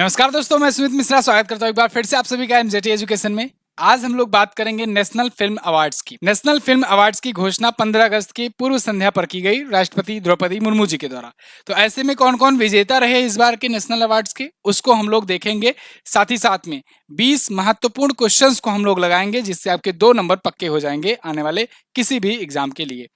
नमस्कार दोस्तों, मैं सुमित मिश्रा स्वागत करता हूँ एक बार फिर से आप सभी का एमजेटी एजुकेशन में। आज हम लोग बात करेंगे नेशनल फिल्म अवार्ड्स की। नेशनल फिल्म अवार्ड्स की घोषणा 15 अगस्त की पूर्व संध्या पर की गई राष्ट्रपति द्रौपदी मुर्मू जी के द्वारा। तो ऐसे में कौन कौन विजेता रहे इस बार के नेशनल अवार्ड्स के, उसको हम लोग देखेंगे। साथ ही साथ में 20 महत्वपूर्ण क्वेश्चंस को हम लोग लगाएंगे, जिससे आपके 2 नंबर पक्के हो जाएंगे आने वाले किसी भी एग्जाम के लिए।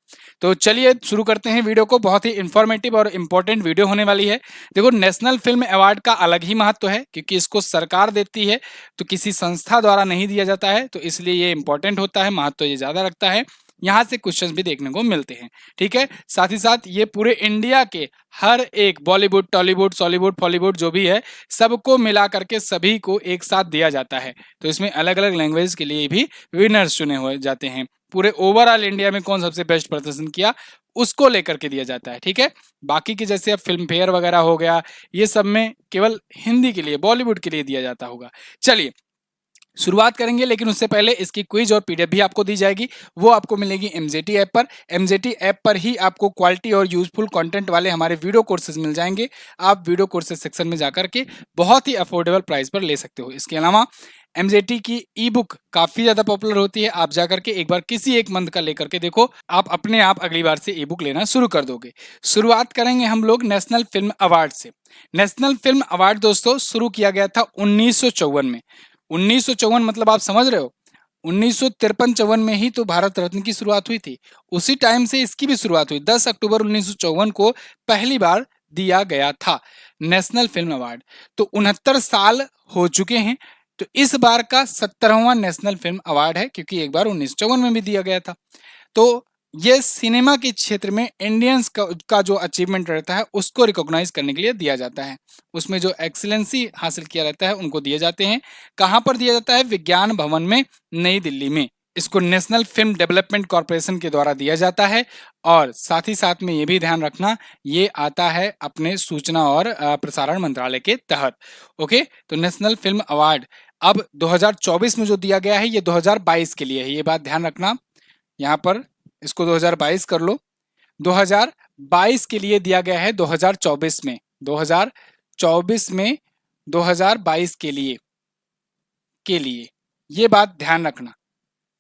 तो चलिए शुरू करते हैं वीडियो को। बहुत ही इंफॉर्मेटिव और इम्पोर्टेंट वीडियो होने वाली है। देखो, नेशनल फिल्म अवार्ड का अलग ही महत्व है, क्योंकि इसको सरकार देती है, तो किसी संस्था द्वारा नहीं दिया जाता है, तो इसलिए ये इंपॉर्टेंट होता है, महत्व ये ज्यादा रखता है। यहाँ से क्वेश्चंस भी देखने को मिलते हैं। ठीक है, साथ ही साथ ये पूरे इंडिया के हर एक बॉलीवुड, टॉलीवुड, सॉलीवुड, फॉलीवुड जो भी है, सबको मिला करके सभी को एक साथ दिया जाता है। तो इसमें अलग अलग लैंग्वेज के लिए भी विनर्स चुने हुए जाते हैं। पूरे ओवरऑल इंडिया में कौन सबसे बेस्ट प्रदर्शन किया, उसको लेकर के दिया जाता है। ठीक है, बाकी की जैसे अब फिल्म फेयर वगैरह हो गया, ये सब में केवल हिंदी के लिए, बॉलीवुड के लिए दिया जाता होगा। चलिए शुरुआत करेंगे, लेकिन उससे पहले इसकी क्विज और पीडीएफ भी आपको दी जाएगी। वो आपको मिलेगी एमजेटी ऐप पर। एमजेटी ऐप पर ही आपको क्वालिटी और यूजफुल कंटेंट वाले हमारे वीडियो कोर्सेज मिल जाएंगे। आप वीडियो कोर्सेज सेक्शन में जाकर के बहुत ही अफोर्डेबल प्राइस पर ले सकते हो। इसके अलावा एमजेटी की ई बुक काफी ज्यादा पॉपुलर होती है। आप जाकर के एक बार किसी एक मंथ का लेकर के देखो, आप अपने आप अगली बार से ई बुक लेना शुरू कर दोगे। शुरुआत करेंगे हम लोग नेशनल फिल्म अवार्ड से। नेशनल फिल्म अवार्ड दोस्तों शुरू किया गया था 1954 में। 1954 मतलब आप समझ रहे हो, 1953-54 में ही तो भारत रत्न की शुरुआत हुई थी। उसी टाइम से इसकी भी शुरुआत हुई। 10 अक्टूबर 1954 को पहली बार दिया गया था नेशनल फिल्म अवार्ड। तो 69 साल हो चुके हैं। तो इस बार का 17वां नेशनल फिल्म अवार्ड है, क्योंकि एक बार 1954 में भी दिया गया था। तो ये सिनेमा के क्षेत्र में इंडियंस का जो अचीवमेंट रहता है, उसको रिकॉग्नाइज करने के लिए दिया जाता है। उसमें जो एक्सीलेंसी हासिल किया रहता है, उनको दिए जाते हैं। कहाँ पर दिया जाता है? विज्ञान भवन में, नई दिल्ली में। इसको नेशनल फिल्म डेवलपमेंट कॉरपोरेशन के द्वारा दिया जाता है। और साथ ही साथ में ये भी ध्यान रखना, ये आता है अपने सूचना और प्रसारण मंत्रालय के तहत। ओके, तो नेशनल फिल्म अवार्ड अब 2024 में जो दिया गया है, ये 2022 के लिए है। ये बात ध्यान रखना, यहाँ पर इसको 2022 कर लो। 2022 के लिए दिया गया है, 2024 में, 2024 में 2022 के लिए ये बात ध्यान रखना।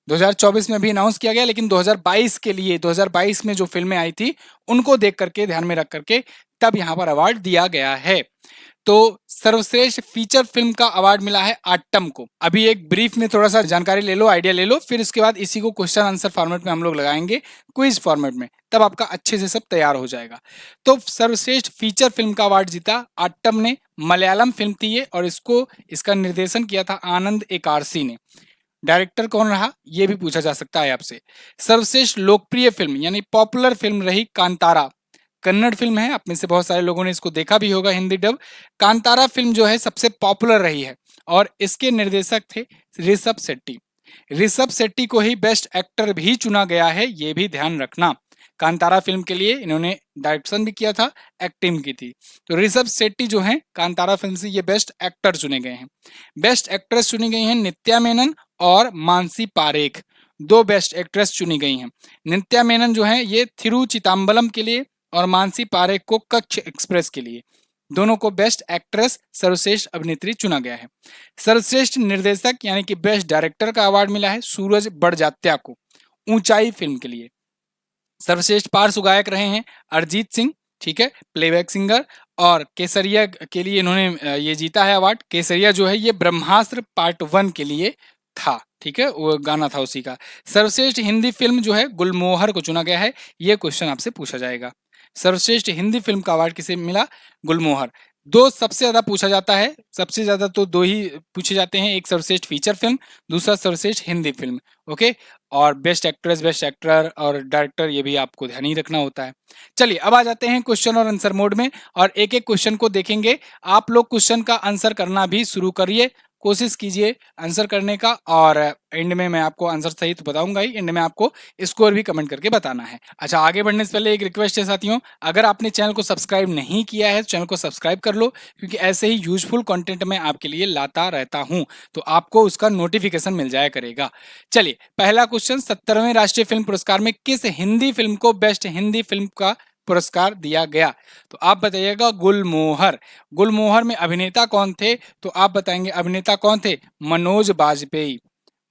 2024 में भी अनाउंस किया गया, लेकिन 2022 के लिए, 2022 में जो फिल्में आई थी, उनको देख करके, ध्यान में रख करके तब यहाँ पर अवार्ड दिया गया है। तो सर्वश्रेष्ठ फीचर फिल्म का अवार्ड मिला है आट्टम को। अभी एक ब्रीफ में थोड़ा सा जानकारी ले लो, आइडिया ले लो, फिर उसके बाद इसी को क्वेश्चन आंसर फॉर्मेट में हम लोग लगाएंगे, क्विज फॉर्मेट में, तब आपका अच्छे से सब तैयार हो जाएगा। तो सर्वश्रेष्ठ फीचर फिल्म का अवार्ड जीता आट्टम ने। मलयालम फिल्म थी ये, और इसका निर्देशन किया था आनंद एकार्सी ने। डायरेक्टर कौन रहा, ये भी पूछा जा सकता है आपसे। सर्वश्रेष्ठ लोकप्रिय फिल्म यानी पॉपुलर फिल्म रही कांतारा। कन्नड़ फिल्म है, आप में से बहुत सारे लोगों ने इसको देखा भी होगा, हिंदी डब। कांतारा फिल्म जो है सबसे पॉपुलर रही है, और इसके निर्देशक थे ऋषभ शेट्टी। ऋषभ शेट्टी को ही बेस्ट एक्टर भी चुना गया है, ये भी ध्यान रखना। कांतारा फिल्म के लिए इन्होंने डायरेक्शन भी किया था, एक्टिंग की थी। तो ऋषभ शेट्टी जो है कांतारा फिल्म से ये बेस्ट एक्टर चुने गए हैं। बेस्ट एक्ट्रेस चुनी गई हैं नित्या मेनन और मानसी पारेख, 2 बेस्ट एक्ट्रेस चुनी गई हैं। नित्या मेनन जो है ये थिरुचिदम्बरम के लिए, और मानसी पारेख को कच्छ एक्सप्रेस के लिए। दोनों को बेस्ट एक्ट्रेस, सर्वश्रेष्ठ अभिनेत्री चुना गया है। सर्वश्रेष्ठ निर्देशक यानी कि बेस्ट डायरेक्टर का अवार्ड मिला है सूरज बड़जात्या को, ऊंचाई फिल्म के लिए। सर्वश्रेष्ठ पार्श्व गायक रहे हैं अरिजीत सिंह, ठीक है, प्लेबैक सिंगर। और केसरिया के लिए इन्होंने ये जीता है अवार्ड। केसरिया जो है ये ब्रह्मास्त्र पार्ट 1 के लिए था, ठीक है, वो गाना था उसी का। सर्वश्रेष्ठ हिंदी फिल्म जो है गुलमोहर को चुना गया है। ये क्वेश्चन आपसे पूछा जाएगा। सर्वश्रेष्ठ हिंदी फिल्म का अवार्ड किसे मिला? गुलमोहर। 2 सबसे ज्यादा पूछा जाता है, सबसे ज्यादा तो 2 ही पूछे जाते हैं, एक सर्वश्रेष्ठ फीचर फिल्म, दूसरा सर्वश्रेष्ठ हिंदी फिल्म। ओके, और बेस्ट एक्ट्रेस, बेस्ट एक्टर और डायरेक्टर, ये भी आपको ध्यान ही रखना होता है। चलिए अब आ जाते हैं क्वेश्चन और आंसर मोड में, और एक एक क्वेश्चन को देखेंगे। आप लोग क्वेश्चन का आंसर करना भी शुरू करिए, कोशिश कीजिए आंसर करने का, और एंड में मैं आपको आंसर सही तो बताऊंगा ही, एंड में आपको स्कोर भी कमेंट करके बताना है। अच्छा, आगे बढ़ने से पहले एक रिक्वेस्ट है साथियों, अगर आपने चैनल को सब्सक्राइब नहीं किया है तो चैनल को सब्सक्राइब कर लो, क्योंकि ऐसे ही यूजफुल कंटेंट मैं आपके लिए लाता रहता हूं, तो आपको उसका नोटिफिकेशन मिल जाया करेगा। चलिए पहला क्वेश्चन, 70वें राष्ट्रीय फिल्म पुरस्कार में किस हिंदी फिल्म को बेस्ट हिंदी फिल्म का पुरस्कार दिया गया। तो आप बताइएगा गुलमोहर। गुलमोहर में अभिनेता कौन थे? तो आप बताएंगे अभिनेता कौन थे? मनोज बाजपेयी।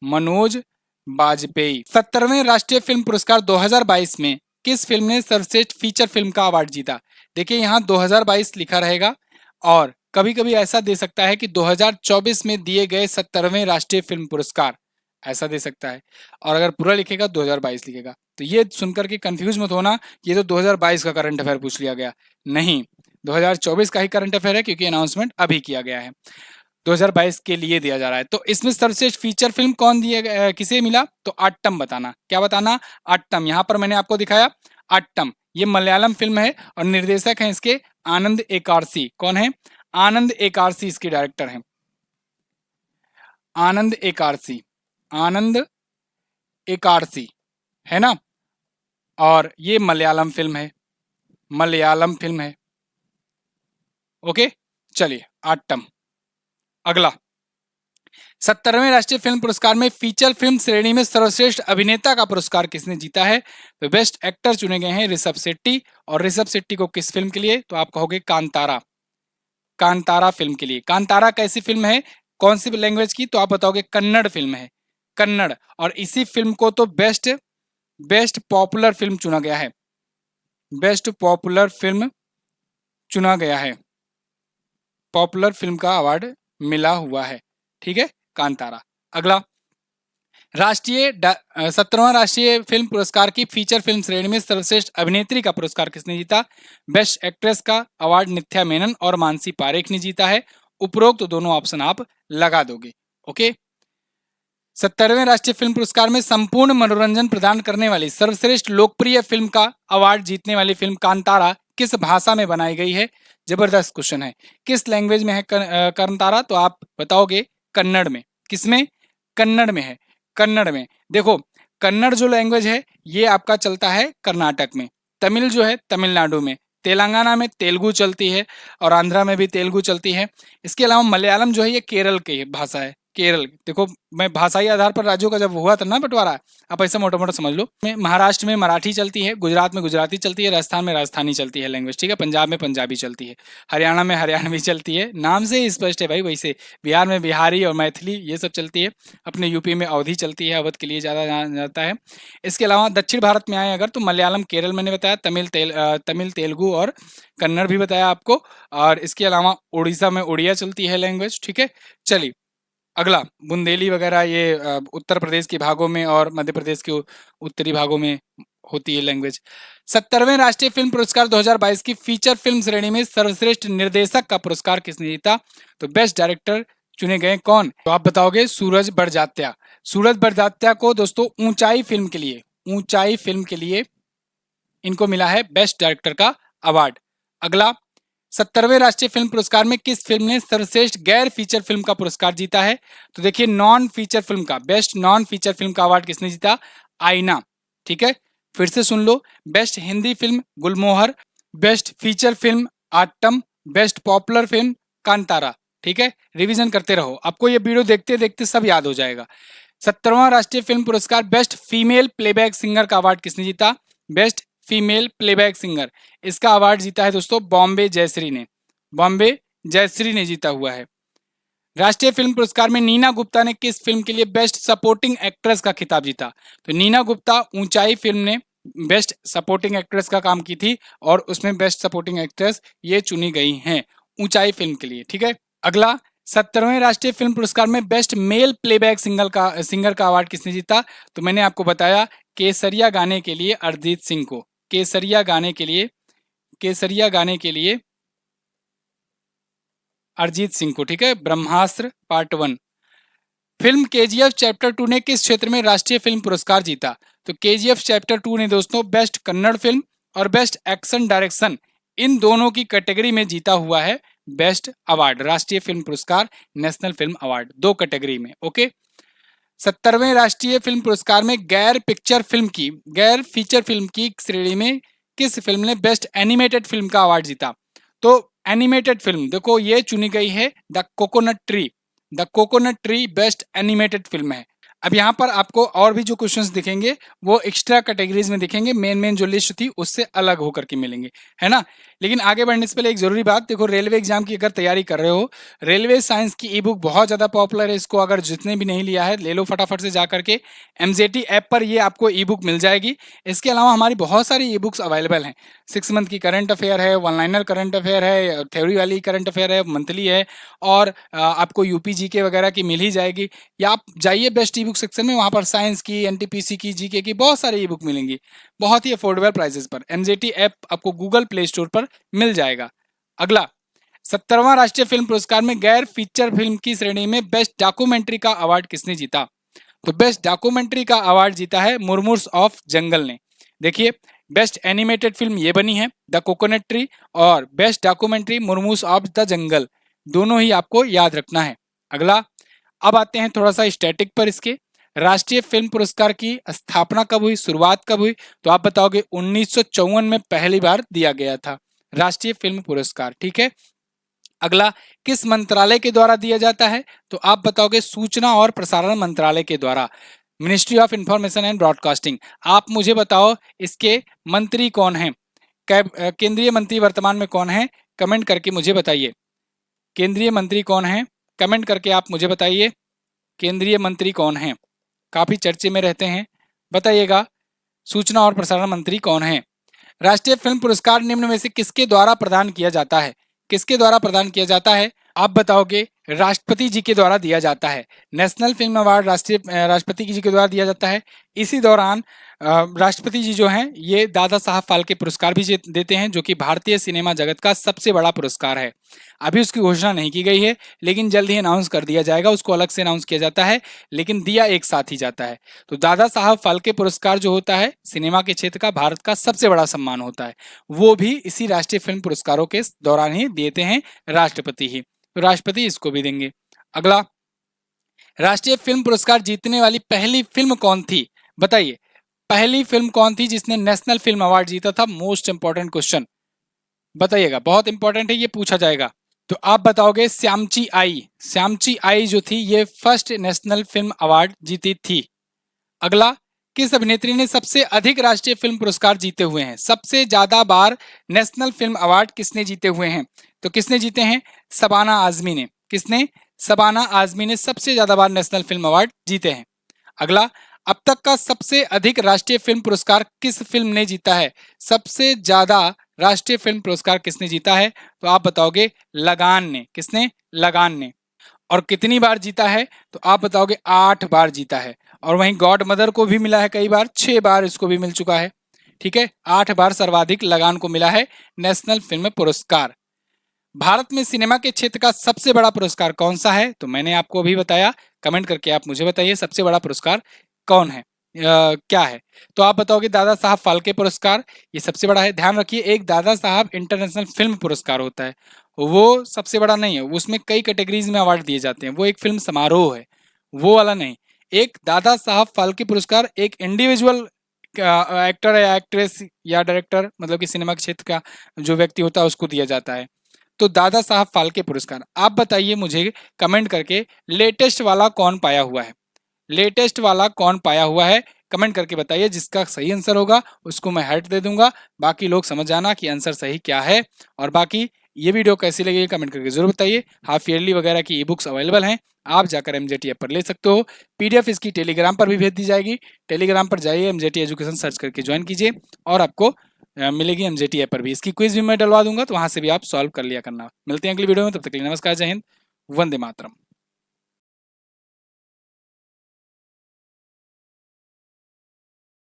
मनोज बाजपेयी। 70वें राष्ट्रीय फिल्म पुरस्कार 2022 में किस फिल्म ने सर्वश्रेष्ठ फीचर फिल्म का अवार्ड जीता? देखिए यहाँ 2022 लिखा रहेगा और कभी कभी ऐसा दे सकता है कि 2024 में दिए गए 70वें राष्ट्रीय फिल्म पुरस्कार, ऐसा दे सकता है। और अगर पूरा लिखेगा 2022 लिखेगा। तो ये सुनकर के कंफ्यूज मत होना, ये तो 2022 का करंट अफेयर पूछ लिया गया। नहीं, 2024 का ही करंट अफेयर है क्योंकि अनाउंसमेंट अभी किया गया है, 2022 के लिए दिया जा रहा है। तो इसमें सर्वश्रेष्ठ फीचर फिल्म कौन दिए किसे मिला? तो आट्टम बताना। क्या बताना? आट्टम। यहाँ पर मैंने आपको दिखाया आट्टम, ये मलयालम फिल्म है और निर्देशक हैं इसके आनंद एकार्सी। कौन है? आनंद एकार्सी इसके डायरेक्टर हैं। आनंद एकार्सी, आनंद एकार्सी है ना। और ये मलयालम फिल्म है, मलयालम फिल्म है। ओके, चलिए आट्टम। अगला 70वें राष्ट्रीय फिल्म पुरस्कार में फीचर फिल्म श्रेणी में सर्वश्रेष्ठ अभिनेता का पुरस्कार किसने जीता है? तो बेस्ट एक्टर चुने गए हैं ऋषभ शेट्टी। और ऋषभ शेट्टी को किस फिल्म के लिए? तो आप कहोगे कांतारा। कांतारा फिल्म के लिए। कांतारा कैसी फिल्म है, कौन सी लैंग्वेज की? तो आप बताओगे कन्नड़ फिल्म है, कन्नड़। और इसी फिल्म को तो बेस्ट बेस्ट पॉपुलर फिल्म चुना गया है, बेस्ट पॉपुलर फिल्म चुना गया है, पॉपुलर फिल्म का अवार्ड मिला हुआ है। ठीक है, कांतारा। अगला 17वां राष्ट्रीय फिल्म पुरस्कार की फीचर फिल्म श्रेणी में सर्वश्रेष्ठ अभिनेत्री का पुरस्कार किसने जीता? बेस्ट एक्ट्रेस का अवार्ड नित्या मेनन और मानसी पारेख ने जीता है। उपरोक्त तो दोनों ऑप्शन आप लगा दोगे। ओके, 70वें राष्ट्रीय फिल्म पुरस्कार में संपूर्ण मनोरंजन प्रदान करने वाली सर्वश्रेष्ठ लोकप्रिय फिल्म का अवार्ड जीतने वाली फिल्म कांतारा किस भाषा में बनाई गई है? जबरदस्त क्वेश्चन है। किस लैंग्वेज में है कांतारा? तो आप बताओगे कन्नड़ में। किसमें? कन्नड़ में है, कन्नड़ में। देखो, कन्नड़ जो लैंग्वेज है ये आपका चलता है कर्नाटक में, तमिल जो है तमिलनाडु में, तेलंगाना में तेलुगु चलती है और आंध्रा में भी तेलुगु चलती है। इसके अलावा मलयालम जो है ये केरल की भाषा है, केरल। देखो, मैं भाषाई आधार पर राज्यों का जब हुआ था ना बंटवारा, आप ऐसा मोटा मोटा समझ लो। महाराष्ट्र में मराठी चलती है, गुजरात में गुजराती चलती है, राजस्थान में राजस्थानी चलती है लैंग्वेज। ठीक है, पंजाब में पंजाबी चलती है, हरियाणा में हरियाणवी चलती है। नाम से ही स्पष्ट है भाई। वैसे बिहार में बिहारी और मैथिली ये सब चलती है। अपने यूपी में अवधी चलती है, अवध के लिए ज़्यादा जाना जाता है। इसके अलावा दक्षिण भारत में आए अगर तो मलयालम केरल मैंने बताया, तमिल तेलुगु और कन्नड़ भी बताया आपको। और इसके अलावा उड़ीसा में उड़िया चलती है लैंग्वेज। ठीक है, चलिए अगला बुंदेली वगैरह ये उत्तर प्रदेश के भागों में और मध्य प्रदेश के उत्तरी भागों में होती है लैंग्वेज। 70वें राष्ट्रीय फिल्म पुरस्कार 2022 की फीचर फिल्म श्रेणी में सर्वश्रेष्ठ निर्देशक का पुरस्कार किसने जीता? तो बेस्ट डायरेक्टर चुने गए कौन? तो आप बताओगे सूरज बड़जात्या। सूरज बड़जात्या को दोस्तों ऊंचाई फिल्म के लिए, ऊंचाई फिल्म के लिए इनको मिला है बेस्ट डायरेक्टर का अवार्ड। अगला 70वें राष्ट्रीय फिल्म पुरस्कार में किस फिल्म ने सर्वश्रेष्ठ गैर फीचर फिल्म का पुरस्कार जीता है? तो देखिए नॉन फीचर फिल्म का, बेस्ट नॉन फीचर फिल्म का अवार्ड किसने जीता? आईना। ठीक है, फिर से सुन लो। Best Hindi film Gulmohar, best feature film Aattam, best popular film Kantara. ठीक है, रिवीजन करते रहो, आपको ये वीडियो देखते देखते सब याद हो जाएगा। 70वां राष्ट्रीय फिल्म पुरस्कार बेस्ट फीमेल प्लेबैक सिंगर का अवार्ड किसने जीता? बेस्ट फीमेल प्लेबैक सिंगर, इसका अवार्ड जीता है दोस्तों बॉम्बे जयश्री ने, बॉम्बे जयश्री ने जीता हुआ है। राष्ट्रीय फिल्म पुरस्कार में नीना गुप्ता ने किस फिल्म के लिए बेस्ट सपोर्टिंग एक्ट्रेस का खिताब जीता? तो नीना गुप्ता ऊंचाई फिल्म ने बेस्ट सपोर्टिंग एक्ट्रेस का काम की थी और उसमें बेस्ट सपोर्टिंग एक्ट्रेस ये चुनी गई हैं ऊंचाई फिल्म के लिए। ठीक है, अगला 70वें राष्ट्रीय फिल्म पुरस्कार में बेस्ट मेल प्लेबैक सिंगर का अवार्ड किसने जीता? तो मैंने आपको बताया केसरिया गाने के लिए अरिजीत सिंह को, केसरिया गाने के लिए, केसरिया गाने के लिए अरिजीत सिंह को। ठीक है, ब्रह्मास्त्र पार्ट 1। फिल्म केजीएफ चैप्टर 2 ने किस क्षेत्र में राष्ट्रीय फिल्म पुरस्कार जीता? तो केजीएफ चैप्टर 2 ने दोस्तों बेस्ट कन्नड़ फिल्म और बेस्ट एक्शन डायरेक्शन इन दोनों की कैटेगरी में जीता हुआ है बेस्ट अवार्ड, राष्ट्रीय फिल्म पुरस्कार, नेशनल फिल्म अवार्ड, 2 कैटेगरी में। ओके, 70वें राष्ट्रीय फिल्म पुरस्कार में गैर पिक्चर फिल्म की, गैर फीचर फिल्म की श्रेणी में किस फिल्म ने बेस्ट एनिमेटेड फिल्म का अवार्ड जीता? तो एनिमेटेड फिल्म देखो ये चुनी गई है the Coconut tree, the Coconut tree best animated film है। अब यहाँ पर आपको और भी जो क्वेश्चंस दिखेंगे वो एक्स्ट्रा कैटेगरीज में दिखेंगे, मेन जो लिस्ट थी उससे अलग होकर के मिलेंगे, है ना। लेकिन आगे बढ़ने से पहले एक जरूरी बात, देखो रेलवे एग्जाम की अगर तैयारी कर रहे हो, रेलवे साइंस की ई बुक बहुत ज्यादा पॉपुलर है, इसको अगर जितने भी नहीं लिया है ले लो फटाफट से जा करके। एमजेटी ऐप पर ये आपको ई बुक मिल जाएगी। इसके अलावा हमारी बहुत सारी ई बुक्स अवेलेबल हैं। 6 मंथ की करंट अफेयर है, वन लाइनर करंट अफेयर है, थ्योरी वाली करंट अफेयर है, मंथली है, और आपको यूपी जीके वगैरह की मिल ही जाएगी। या आप जाइए बेस्ट ई बुक सेक्शन में, वहाँ पर साइंस की, एनटीपीसी की, जीके की बहुत सारी ई बुक मिलेंगी बहुत ही अफोर्डेबल प्राइसेस पर। एमजेटी ऐप आपको गूगल प्ले स्टोर पर मिल जाएगा। अगला 70वां राष्ट्रीय फिल्म पुरस्कार में गैर फीचर फिल्म की श्रेणी में बेस्ट डॉक्यूमेंट्री का अवार्ड किसने जीता? तो बेस्ट डॉक्यूमेंट्री का अवार्ड जीता है मुर्मूर्स ऑफ जंगल ने। देखिए, बेस्ट एनिमेटेड फिल्म ये बनी है द कोकोनट ट्री, और best documentary Murmurs of the Jungle, दोनों ही आपको याद रखना है। अगला, अब आते हैं थोड़ा सा स्टैटिक पर इसके। राष्ट्रीय फिल्म पुरस्कार की स्थापना कब हुई, शुरुआत कब हुई? तो आप बताओगे 1954 में पहली बार दिया गया था राष्ट्रीय फिल्म पुरस्कार, ठीक है। अगला, किस मंत्रालय के द्वारा दिया जाता है? तो आप बताओगे सूचना और प्रसारण मंत्रालय के द्वारा, ministry of information and broadcasting. आप मुझे बताओ इसके मंत्री कौन हैं, केंद्रीय मंत्री वर्तमान में कौन है? कमेंट करके मुझे बताइए, केंद्रीय मंत्री कौन है? कमेंट करके आप मुझे बताइए केंद्रीय मंत्री कौन है, काफी चर्चे में रहते हैं, बताइएगा सूचना और प्रसारण मंत्री कौन है। राष्ट्रीय फिल्म पुरस्कार निम्न में से किसके द्वारा प्रदान किया जाता है? किसके द्वारा प्रदान किया जाता है? आप बताओगे राष्ट्रपति जी के द्वारा दिया जाता है। नेशनल फिल्म अवार्ड राष्ट्रपति जी के द्वारा दिया जाता है। इसी दौरान राष्ट्रपति जी जो हैं ये दादा साहब फाल्के पुरस्कार भी देते हैं, जो कि भारतीय सिनेमा जगत का सबसे बड़ा पुरस्कार है। अभी उसकी घोषणा नहीं की गई है, लेकिन जल्द ही अनाउंस कर दिया जाएगा, उसको अलग से अनाउंस किया जाता है, लेकिन दिया एक साथ ही जाता है। तो दादा साहब फाल्के पुरस्कार जो होता है सिनेमा के क्षेत्र का भारत का सबसे बड़ा सम्मान होता है, वो भी इसी राष्ट्रीय फिल्म पुरस्कारों के दौरान ही देते हैं राष्ट्रपति ही, तो राष्ट्रपति इसको भी देंगे। अगला, राष्ट्रीय फिल्म पुरस्कार जीतने वाली पहली फिल्म कौन थी? बताइए, पहली फिल्म कौन थी जिसने नेशनल फिल्म अवार्ड जीता था? मोस्ट इंपॉर्टेंट क्वेश्चन, बताइएगा, बहुत इंपॉर्टेंट है, ये पूछा जाएगा। तो आप बताओगे श्यामची आई। श्यामची आई जो थी ये फर्स्ट नेशनल फिल्म अवार्ड जीती थी। अगला, किस अभिनेत्री ने सबसे अधिक राष्ट्रीय फिल्म पुरस्कार जीते हुए हैं? सबसे ज्यादा बार नेशनल फिल्म अवार्ड किसने जीते हुए हैं? तो किसने जीते हैं? शबाना आजमी ने। किसने? शबाना आजमी ने सबसे ज्यादा बार नेशनल फिल्म अवार्ड जीते हैं। अगला, अब तक का सबसे अधिक राष्ट्रीय फिल्म पुरस्कार किस फिल्म ने जीता है? सबसे ज्यादा राष्ट्रीय फिल्म पुरस्कार किसने जीता है? तो आप बताओगे लगान ने। किसने? लगान ने। और कितनी बार जीता है? तो आप बताओगे 8 बार जीता है। और वहीं गॉड मदर को भी मिला है कई बार, 6 बार इसको भी मिल चुका है, ठीक है। 8 बार सर्वाधिक लगान को मिला है नेशनल फिल्म पुरस्कार। भारत में सिनेमा के क्षेत्र का सबसे बड़ा पुरस्कार कौन सा है? तो मैंने आपको अभी बताया, कमेंट करके आप मुझे बताइए सबसे बड़ा पुरस्कार कौन है, क्या है? तो आप बताओगे दादा साहब फाल्के पुरस्कार, ये सबसे बड़ा है। ध्यान रखिए, एक दादा साहब इंटरनेशनल फिल्म पुरस्कार होता है, वो सबसे बड़ा नहीं है, उसमें कई कैटेगरीज में अवार्ड दिए जाते हैं, वो एक फिल्म समारोह है, वो वाला नहीं। एक दादा साहब फाल्के पुरस्कार एक इंडिविजुअल एक्टर या एक्ट्रेस या डायरेक्टर, मतलब कि सिनेमा के क्षेत्र का जो व्यक्ति होता है उसको दिया जाता है। तो दादा साहब फाल्के पुरस्कार, आप बताइए मुझे कमेंट करके लेटेस्ट वाला कौन पाया हुआ है? लेटेस्ट वाला कौन पाया हुआ है? कमेंट करके बताइए, जिसका सही आंसर होगा उसको मैं हार्ट दे दूंगा। बाकी लोग समझ जाना कि आंसर सही क्या है। और बाकी ये वीडियो कैसी लगी कमेंट करके जरूर बताइए। हाफ ईयरली वगैरह की ई बुक्स अवेलेबल हैं, आप जाकर एमजेटी ऐप पर ले सकते हो। पीडीएफ इसकी टेलीग्राम पर भी भेज दी जाएगी, टेलीग्राम पर जाइए, एमजेटी एजुकेशन सर्च करके ज्वाइन कीजिए और आपको मिलेगी एमजेटी ऐप पर भी। इसकी क्विज भी मैं डलवा दूंगा, तो वहां से भी आप सॉल्व कर लिया करना। मिलते हैं अगली वीडियो में, तब तक के लिए नमस्कार, जय हिंद, वंदे मातरम।